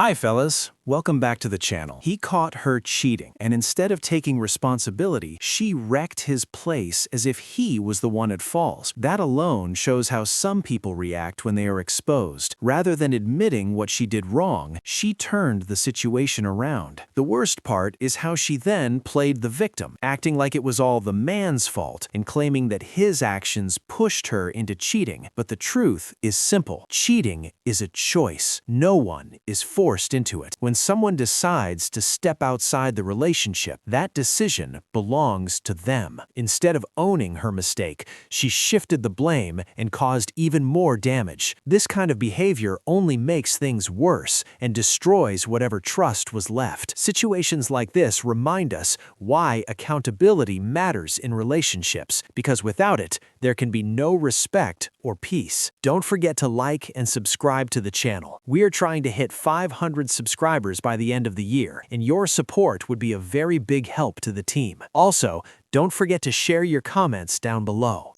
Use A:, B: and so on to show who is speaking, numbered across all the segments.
A: Hi fellas, welcome back to the channel. He caught her cheating, and instead of taking responsibility, she wrecked his place as if he was the one at fault. That alone shows how some people react when they are exposed. Rather than admitting what she did wrong, she turned the situation around. The worst part is how she then played the victim, acting like it was all the man's fault and claiming that his actions pushed her into cheating. But the truth is simple. Cheating is a choice. No one is forced into it. When someone decides to step outside the relationship, that decision belongs to them. Instead of owning her mistake, she shifted the blame and caused even more damage. This kind of behavior only makes things worse and destroys whatever trust was left. Situations like this remind us why accountability matters in relationships, because without it, there can be no respect or peace. Don't forget to like and subscribe to the channel. We are trying to hit 500 subscribers by the end of the year, and your support would be a very big help to the team. Also, don't forget to share your comments down below.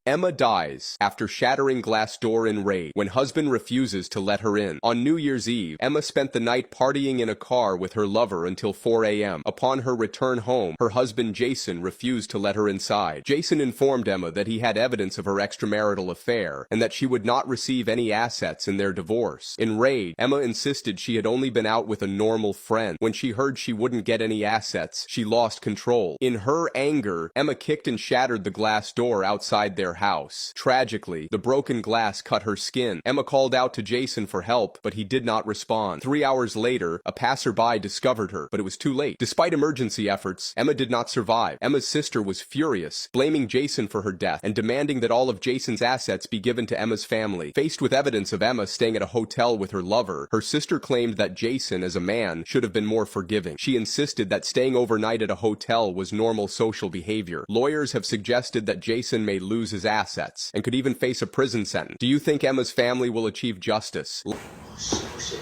B: Emma dies after shattering glass door in rage when husband refuses to let her in. On New Year's Eve, Emma spent the night partying in a car with her lover until 4 a.m. Upon her return home, her husband Jason refused to let her inside. Jason informed Emma that he had evidence of her extramarital affair and that she would not receive any assets in their divorce. Enraged, Emma insisted she had only been out with a normal friend. When she heard she wouldn't get any assets, she lost control. In her anger, Emma kicked and shattered the glass door outside their house. Tragically, the broken glass cut her skin. Emma called out to Jason for help, but he did not respond. 3 hours later, a passerby discovered her, but it was too late. Despite emergency efforts, Emma did not survive. Emma's sister was furious, blaming Jason for her death and demanding that all of Jason's assets be given to Emma's family. Faced with evidence of Emma staying at a hotel with her lover, her sister claimed that Jason, as a man, should have been more forgiving. She insisted that staying overnight at a hotel was normal social behavior. Lawyers have suggested that Jason may lose his assets and could even face a prison sentence. Do you think Emma's family will achieve justice?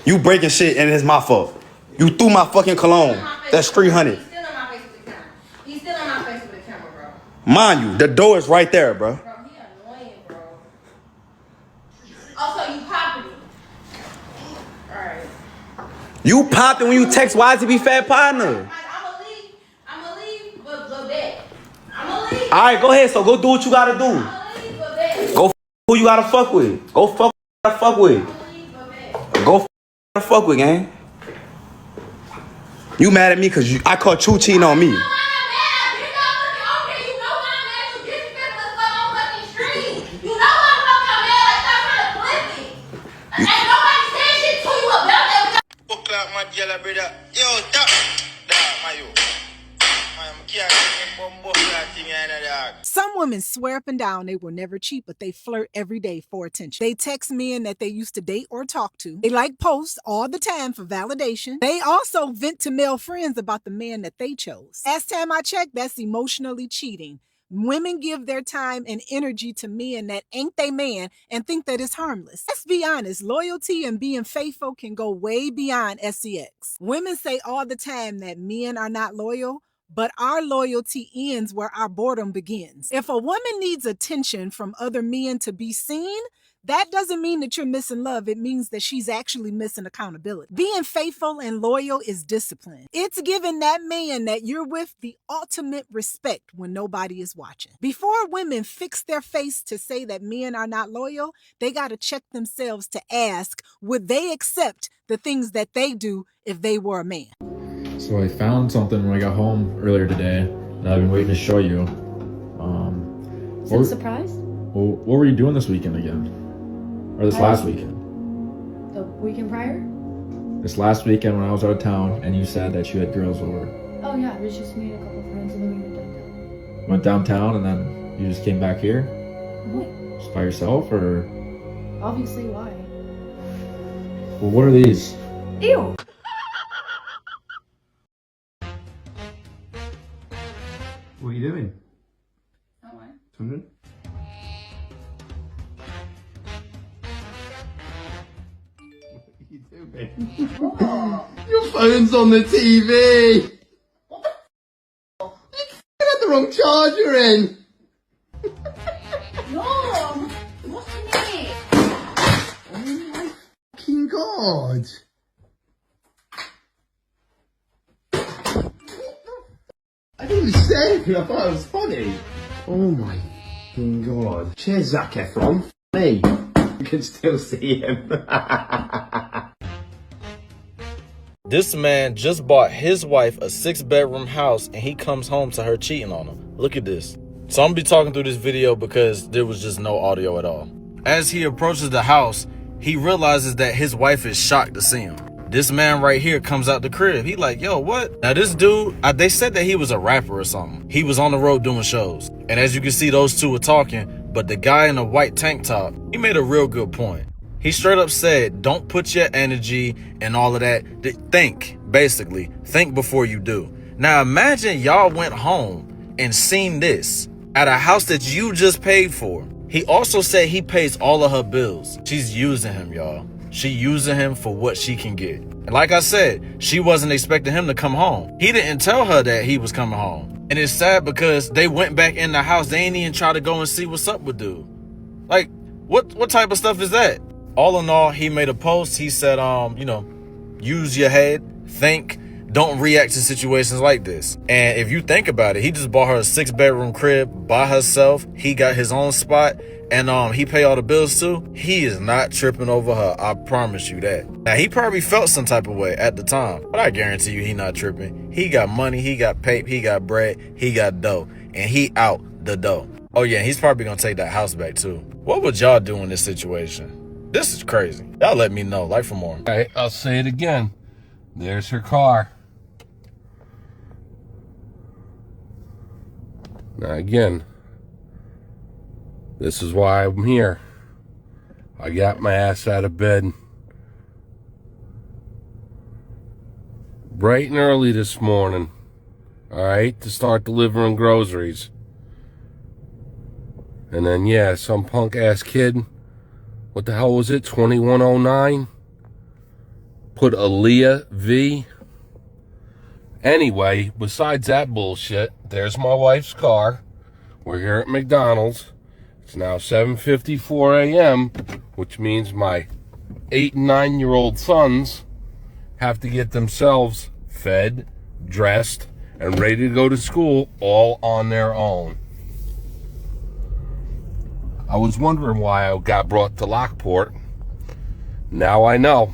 C: You breaking shit and it's my fault. You threw my fucking cologne. That's 300.
D: He's still on my face with the camera. He's still on my face with the camera, bro.
C: Mind you, the door is right there, bro.
D: Bro, he annoying, bro. Also, you popping me. Alright.
C: You popped it when you text YTB Fat Partner.
D: I'ma leave, but bet. I'ma leave.
C: Alright, go ahead, so go do what you gotta do.
D: I'ma leave, but bet.
C: Go who you gotta fuck with. Go fuck who you gotta fuck with.
D: I'ma leave, but bet.
C: Go fuck with, gang. You mad at me because I caught you cheating on me.
E: Some women swear up and down they will never cheat, but they flirt every day for attention. They text men that they used to date or talk to. They like posts all the time for validation. They also vent to male friends about the man that they chose. Last time I checked, that's emotionally cheating. Women give their time and energy to men that ain't they man and think that it's harmless. Let's be honest, loyalty and being faithful can go way beyond sex. Women say all the time that men are not loyal, but our loyalty ends where our boredom begins. If a woman needs attention from other men to be seen, that doesn't mean that you're missing love. It means that she's actually missing accountability. Being faithful and loyal is discipline. It's giving that man that you're with the ultimate respect when nobody is watching. Before women fix their face to say that men are not loyal, they got to check themselves to ask, would they accept the things that they do if they were a man?
F: So I found something when I got home earlier today that I've been waiting to show you.
G: Is it a surprise?
F: Well, what were you doing this weekend again? Or this last weekend?
G: The weekend prior?
F: This last weekend when I was out of town and you said that you had girls over.
G: Oh yeah, it was just me and a couple of friends and then we went downtown.
F: Went downtown and then you just came back here?
G: What?
F: Just by yourself or?
G: Obviously, why?
F: Well, what are these?
G: Ew!
F: What are you doing?
D: Oh, what?
F: Something?
H: Your phone's on the TV! What the f***? You had the wrong charger in!
D: No! What's in it?
H: God. I didn't say anything. I thought it was funny. Oh my God. Cheers, Zac Efron. Me. You can still see him.
I: This man just bought his wife a 6-bedroom house and he comes home to her cheating on him. Look at this. So I'm gonna be talking through this video because there was just no audio at all. As he approaches the house, he realizes that his wife is shocked to see him. This man right here comes out the crib. He like, yo, what? Now this dude, they said that he was a rapper or something. He was on the road doing shows. And as you can see, those two were talking, but the guy in the white tank top, he made a real good point. He straight up said, don't put your energy and all of that. Think, basically. Think before you do. Now imagine y'all went home and seen this at a house that you just paid for. He also said he pays all of her bills. She's using him, y'all. She using him for what she can get. And like I said, she wasn't expecting him to come home. He didn't tell her that he was coming home. And it's sad because they went back in the house. They ain't even try to go and see what's up with dude. Like, what type of stuff is that? All in all, he made a post. He said, use your head, think, don't react to situations like this. And if you think about it, he just bought her a 6-bedroom crib by herself. He got his own spot and he pay all the bills too. He is not tripping over her. I promise you that. Now, he probably felt some type of way at the time, but I guarantee you he not tripping. He got money, he got paper, he got bread, he got dough, and he out the dough. Oh yeah, he's probably gonna take that house back too. What would y'all do in this situation? This is crazy. Y'all let me know. Like for more.
J: All right, I'll say it again. There's her car. Now again, this is why I'm here. I got my ass out of bed bright and early this morning, all right, to start delivering groceries. And then, yeah, some punk-ass kid, what the hell was it, 2109? Put Aaliyah V. Anyway, besides that bullshit, there's my wife's car. We're here at McDonald's. It's now 7:54 a.m., which means my 8 and 9-year-old sons have to get themselves fed, dressed, and ready to go to school all on their own. I was wondering why I got brought to Lockport. Now I know.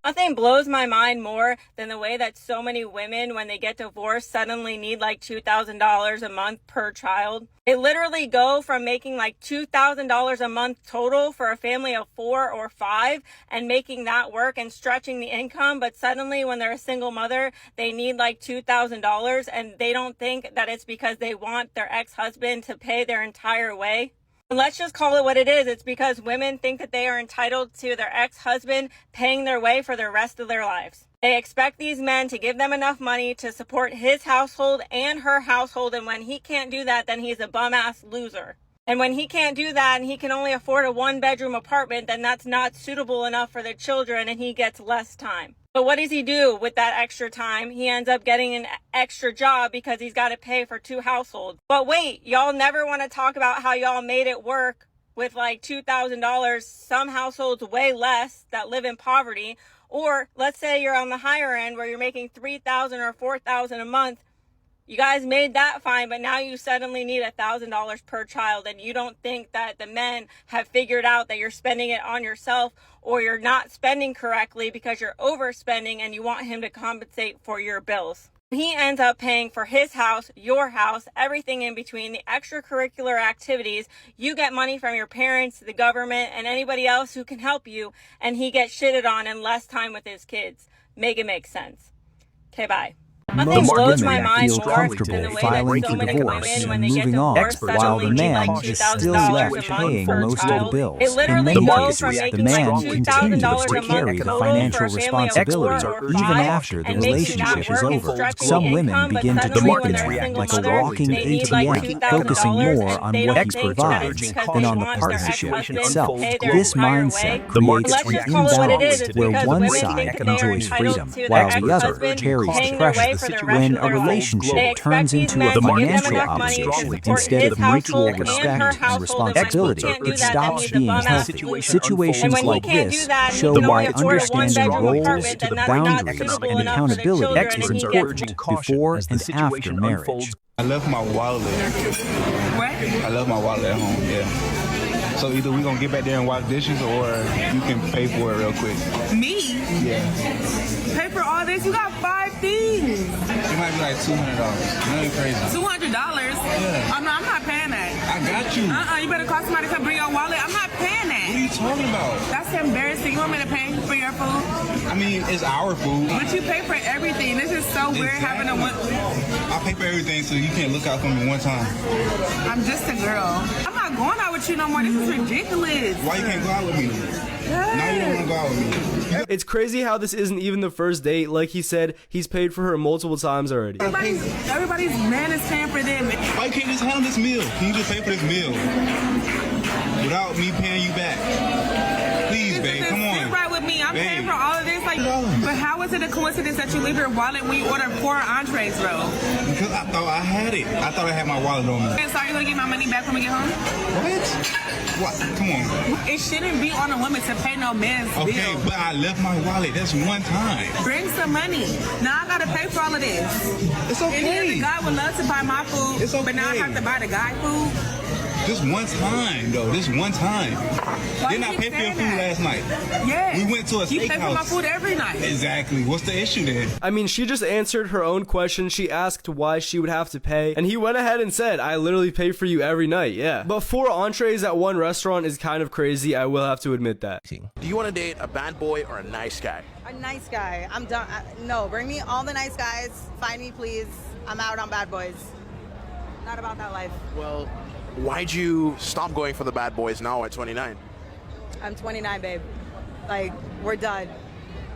K: Nothing blows my mind more than the way that so many women, when they get divorced, suddenly need like $2,000 a month per child. They literally go from making like $2,000 a month total for a family of 4 or 5 and making that work and stretching the income. But suddenly when they're a single mother, they need like $2,000 and they don't think that it's because they want their ex-husband to pay their entire way. Let's just call it what it is. It's because women think that they are entitled to their ex-husband paying their way for the rest of their lives. They expect these men to give them enough money to support his household and her household. And when he can't do that, then he's a bum-ass loser. And when he can't do that and he can only afford a 1-bedroom apartment, then that's not suitable enough for the children and he gets less time. But what does he do with that extra time? He ends up getting an extra job because he's got to pay for 2 households. But wait, y'all never want to talk about how y'all made it work with like $2,000, some households way less that live in poverty. Or let's say you're on the higher end where you're making $3,000 or $4,000 a month. You guys made that fine, but now you suddenly need $1,000 per child, and you don't think that the men have figured out that you're spending it on yourself or you're not spending correctly because you're overspending and you want him to compensate for your bills. He ends up paying for his house, your house, everything in between, the extracurricular activities. You get money from your parents, the government, and anybody else who can help you, and he gets shitted on and less time with his kids. Make it make sense. Okay, bye. Nothing blows my mind more than the way that so many women, when they get divorced,
A: while the
K: suddenly need
A: man
K: like
A: is still
K: $2,000
A: left
K: a month
A: paying
K: per
A: most of the
K: child.
A: bills.
K: It
A: In
K: literally
A: many
K: goes from
A: cases, the
K: making like
A: man continues
K: $2,000
A: to
K: a
A: carry
K: month
A: the
K: total
A: financial
K: for a family of 4
A: responsibility
K: or
A: even
K: 5
A: after the
K: and making that
A: relationship is
K: work and
A: over.
K: stretching
A: Some
K: the
A: women
K: income, but
A: begin to
K: suddenly
A: treat
K: when
A: the
K: they're a
A: man
K: single
A: like a
K: mother,
A: walking
K: they need like
A: ATM, focusing
K: $2,000
A: more
K: and
A: on
K: they
A: what
K: don't
A: he
K: think that it's
A: provides
K: because
A: than
K: they
A: on the
K: want their
A: partnership
K: ex-husband to
A: itself.
K: pay their
A: This
K: entire
A: mindset
K: way.
A: creates
K: Let's
A: an
K: just call it what it is.
A: imbalance
K: It's
A: where
K: because
A: one
K: women
A: side
K: think that they are
A: enjoys
K: entitled
A: freedom
K: to their
A: while the other
K: ex-husband
A: carries the
K: paying their way
A: pressure.
K: for the rest
A: when
K: of
A: a
K: their life.
A: relationship
K: They expect
A: turns
K: these
A: into
K: men
A: a
K: to give them
A: financial
K: enough money to
A: obligation
K: support
A: instead
K: his
A: of mutual
K: household and
A: respect
K: her
A: and
K: household, and when he
A: responsibility,
K: can't do
A: it
K: that, then
A: stops
K: he's a
A: being
K: bum ass
A: healthy.
K: loser.
A: Situations
K: And when
A: like
K: he can't
A: this
K: do that, and he
A: show
K: can only
A: why
K: afford a
A: understanding
K: one-bedroom
A: roles,
K: apartment, then that's not
A: boundaries,
K: suitable
A: and
K: enough for the
A: accountability
K: children, and he gets
A: before and after marriage.
C: I left my wallet.
L: What?
C: I left my wallet at home, yeah. So either we gonna get back there and wash dishes or you can pay for it real quick.
L: Me?
C: Yeah.
L: Pay for all this? You got 5 things.
C: It might be like $200. Nothing crazy.
L: $200?
C: Yeah.
L: I'm not paying that.
C: I got you.
L: You better call somebody to come bring your wallet. I'm not paying that.
C: What are you talking about?
L: That's embarrassing. You want me to pay for your food?
C: I mean, it's our food.
L: But you pay for everything. This is so weird having a one.
C: I pay for everything so you can't look out for me one time.
L: I'm just a girl. I'm not going out with you no more. This is ridiculous.
C: Why you can't go out with me? Now you don't want to go out with me.
M: It's crazy how this isn't even the first date. Like he said, he's paid for her multiple times already.
L: Everybody's man is paying for them.
C: Why can't you just handle this meal? Can you just pay for this meal without me paying you back? Please, babe, come on.
L: Sit right with me. I'm
C: babe.
L: paying for all of this. Like, but how is it a coincidence that you leave your wallet when you order 4 entrees, bro?
C: Because I thought I had it. I thought I had my wallet on me.
L: And so are you gonna get my money back when we get home?
C: What? Come on.
L: It shouldn't be on a woman to pay no man's bill.
C: Okay, but I left my wallet. That's one time.
L: Bring some money. Now I gotta pay for all of this.
C: It's okay.
L: And the guy would love to buy my food,
C: it's okay.
L: But now I have to buy the guy food.
C: Just one time, though. Just one time.
L: Why
C: Didn't I pay for your food last night?
L: Yeah.
C: We went to a steakhouse.
L: You pay for my food every night.
C: Exactly. What's the issue then?
M: I mean, she just answered her own question. She asked why she would have to pay, and he went ahead and said, I literally pay for you every night, yeah. But 4 entrees at one restaurant is kind of crazy, I will have to admit that.
N: Do you want to date a bad boy or a nice guy?
O: A nice guy. I'm done. No, bring me all the nice guys. Find me, please. I'm out on bad boys. Not about that life.
N: Well, why'd you stop going for the bad boys now at 29?
O: I'm 29, babe. Like, we're done.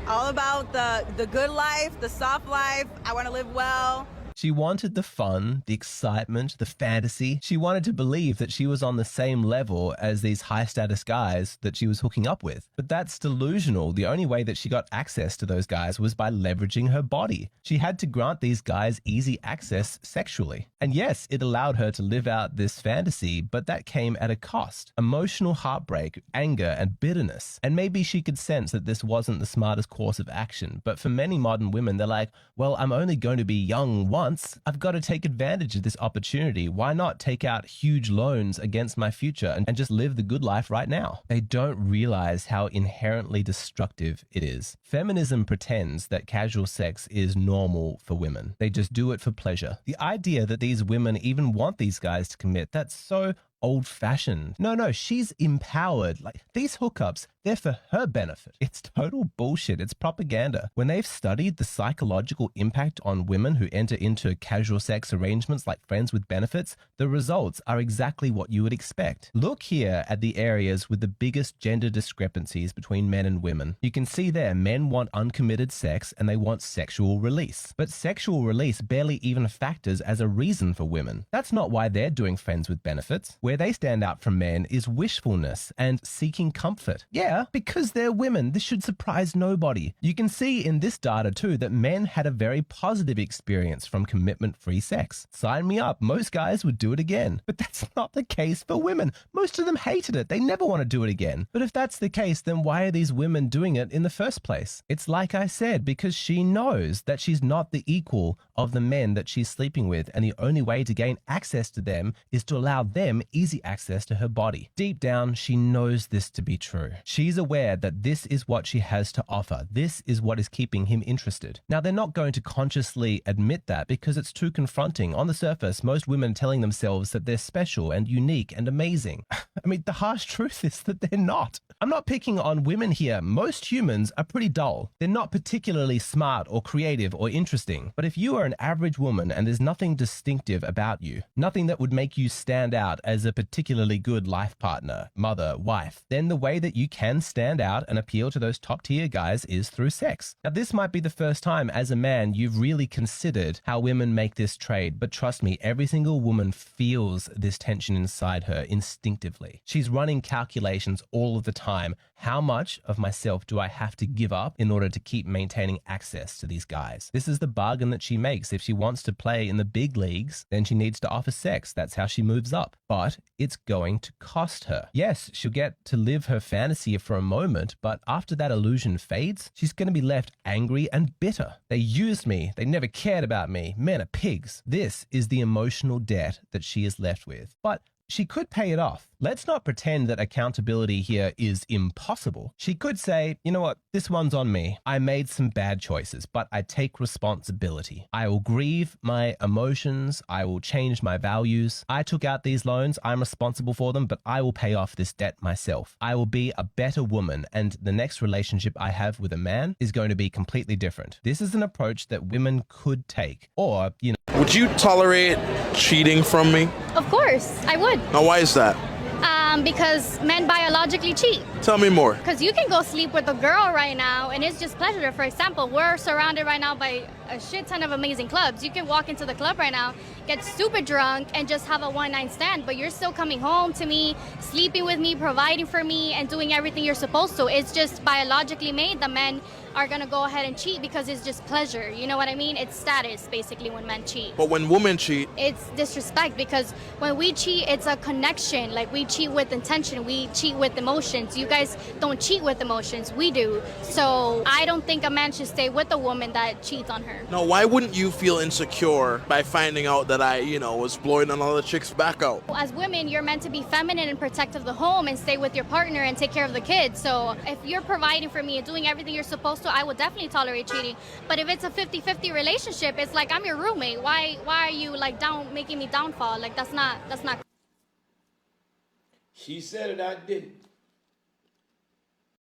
O: All about the good life, the soft life. I want to live well.
P: She wanted the fun, the excitement, the fantasy. She wanted to believe that she was on the same level as these high-status guys that she was hooking up with. But that's delusional. The only way that she got access to those guys was by leveraging her body. She had to grant these guys easy access sexually. And yes, it allowed her to live out this fantasy, but that came at a cost. Emotional heartbreak, anger, and bitterness. And maybe she could sense that this wasn't the smartest course of action. But for many modern women, they're like, well, I'm only going to be young once. I've got to take advantage of this opportunity. Why not take out huge loans against my future and just live the good life right now? They don't realize how inherently destructive it is. Feminism pretends that casual sex is normal for women. They just do it for pleasure. The idea that these women even want these guys to commit, that's so old-fashioned. No, she's empowered. Like, these hookups, they're for her benefit. It's total bullshit. It's propaganda. When they've studied the psychological impact on women who enter into casual sex arrangements like friends with benefits, the results are exactly what you would expect. Look here at the areas with the biggest gender discrepancies between men and women. You can see there, men want uncommitted sex and they want sexual release. But sexual release barely even factors as a reason for women. That's not why they're doing friends with benefits. Where they stand out from men is wishfulness and seeking comfort. Yeah, because they're women, this should surprise nobody. You can see in this data too that men had a very positive experience from commitment-free sex. Sign me up, most guys would do it again. But that's not the case for women. Most of them hated it, they never want to do it again. But if that's the case, then why are these women doing it in the first place? It's like I said, because she knows that she's not the equal of the men that she's sleeping with, and the only way to gain access to them is to allow them easy access to her body. Deep down, she knows this to be true. She's aware that this is what she has to offer. This is what is keeping him interested. Now, they're not going to consciously admit that because it's too confronting. On the surface, most women are telling themselves that they're special and unique and amazing. I mean, the harsh truth is that they're not. I'm not picking on women here. Most humans are pretty dull. They're not particularly smart or creative or interesting. But if you are an average woman and there's nothing distinctive about you, nothing that would make you stand out as a particularly good life partner, mother, wife, then the way that you can stand out and appeal to those top tier guys is through sex. Now, this might be the first time as a man you've really considered how women make this trade, but trust me, every single woman feels this tension inside her instinctively. She's running calculations all of the time. How much of myself do I have to give up in order to keep maintaining access to these guys? This is the bargain that she makes. If she wants to play in the big leagues, then she needs to offer sex. That's how she moves up. But it's going to cost her. Yes, she'll get to live her fantasy for a moment, but after that illusion fades, she's going to be left angry and bitter. They used me. They never cared about me. Men are pigs. This is the emotional debt that she is left with. But she could pay it off. Let's not pretend that accountability here is impossible. She could say, you know what, this one's on me. I made some bad choices, but I take responsibility. I will grieve my emotions. I will change my values. I took out these loans. I'm responsible for them, but I will pay off this debt myself. I will be a better woman, and the next relationship I have with a man is going to be completely different. This is an approach that women could take. Or, you know.
N: Would you tolerate cheating from me?
Q: Of course, I would.
N: Now, why is that?
Q: Because men biologically cheat.
N: Tell me more.
Q: Because you can go sleep with a girl right now and it's just pleasure. For example, we're surrounded right now by a shit ton of amazing clubs. You can walk into the club right now, get super drunk, and just have a one-night stand, but you're still coming home to me, sleeping with me, providing for me, and doing everything you're supposed to. It's just biologically made that men are gonna go ahead and cheat because it's just pleasure. You know what I mean? It's status, basically, when men cheat.
N: But when women cheat,
Q: it's disrespect, because when we cheat, it's a connection. Like, we cheat with intention, we cheat with emotions. You guys don't cheat with emotions, we do. So I don't think a man should stay with a woman that cheats on her.
N: now why wouldn't you feel insecure by finding out that I, was blowing another chick's back out?
Q: As women, you're meant to be feminine and protect of the home and stay with your partner and take care of the kids. So if you're providing for me and doing everything you're supposed to, I would definitely tolerate cheating. But if it's a 50-50 relationship, it's like, I'm your roommate. Why are you like making me downfall? Like, that's not.
H: She said it, I didn't.